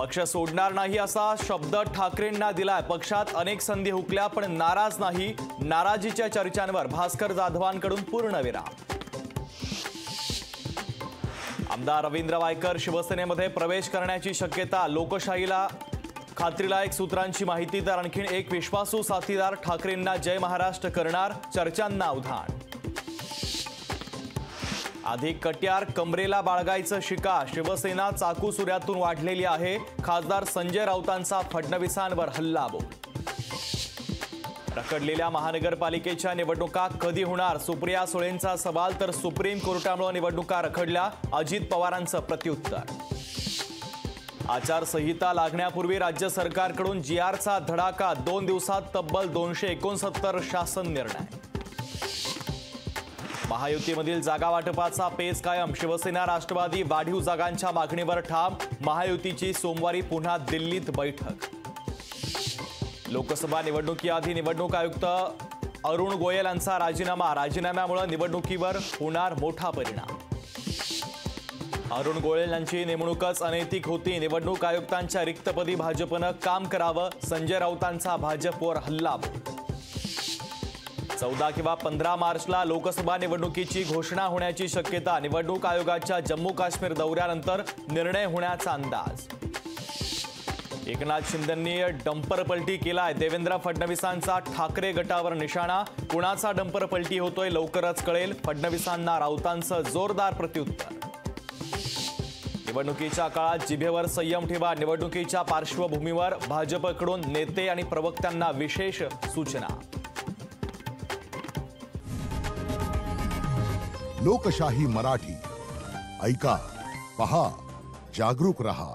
पक्ष सोडणार नाही असा शब्द ठाकरेंना दिलाय। पक्षात अनेक संधी हुकल्या पण नाराज नाही। नाराजीच्या चर्चांवर भास्कर जाधवांकडून पूर्णविराम। आमदार रवींद्र वायकर शिवसेनेमध्ये प्रवेश करण्याची शक्यता। लोकशाहीला खात्रीलायक सूत्रांची माहिती तर आणखीन एक विश्वासू साथीदार ठाकरेंना जय महाराष्ट्र करणार। चर्चांना उधाण। अधिक कट्यार कमरेला बाळगायचं शिका। शिवसेना चाकूसुऱ्यातून वाढलेली आहे। खासदार संजय राऊतांचा फडणवीसांवर हल्लाबोल। रखडलेल्या महानगरपालिकेच्या निवडणुका कधी होणार? सुप्रिया सुळेंचा सवाल तर सुप्रीम कोर्टामुळे निवडणुका रखडल्या। अजित पवारांचं प्रत्युत्तर। आचारसंहिता लागण्यापूर्वी राज्य सरकारकडून जीआरचा धडाका। 2 दिवसात तब्बल 269 शासन निर्णय। महायुतीमधील जागा वाटपाचा पेच कायम। शिवसेना राष्ट्रवादी वाढीव जागांच्या मागणीवर ठाम। महायुतीची सोमवारी पुन्हा दिल्लीत बैठक। लोकसभा निवडणुकीआधी निवडणूक आयुक्त अरुण गोयल यांचा राजीनामा। राजीनाम्यामुळे निवडणुकीवर होणार मोठा परिणाम। अरुण गोयल यांची नेमणूकच अनैतिक होती। निवडणूक आयुक्तांच्या रिक्तपदी भाजपनं काम करावं। संजय राऊतांचा भाजपवर हल्लाबोल। 14 किंवा 15 मार्चला लोकसभा निवडणुकीची घोषणा होण्याची शक्यता। निवडणूक आयोगाच्या जम्मू काश्मीर दौऱ्यानंतर निर्णय होण्याचा अंदाज। एकनाथ शिंदेंनी डंपर पलटी केलाय। देवेंद्र फडणवीसांचा ठाकरे गटावर निशाणा। कुणाचा डंपर पलटी होतोय लवकरच कळेल। फडणवीसांना राऊतांचं जोरदार प्रत्युत्तर। निवडणुकीच्या काळात जिभेवर संयम ठेवा। निवडणुकीच्या पार्श्वभूमीवर भाजपकडून नेते आणि प्रवक्त्यांना विशेष सूचना। लोकशाही मराठी ऐका, पहा, जागरूक रहा।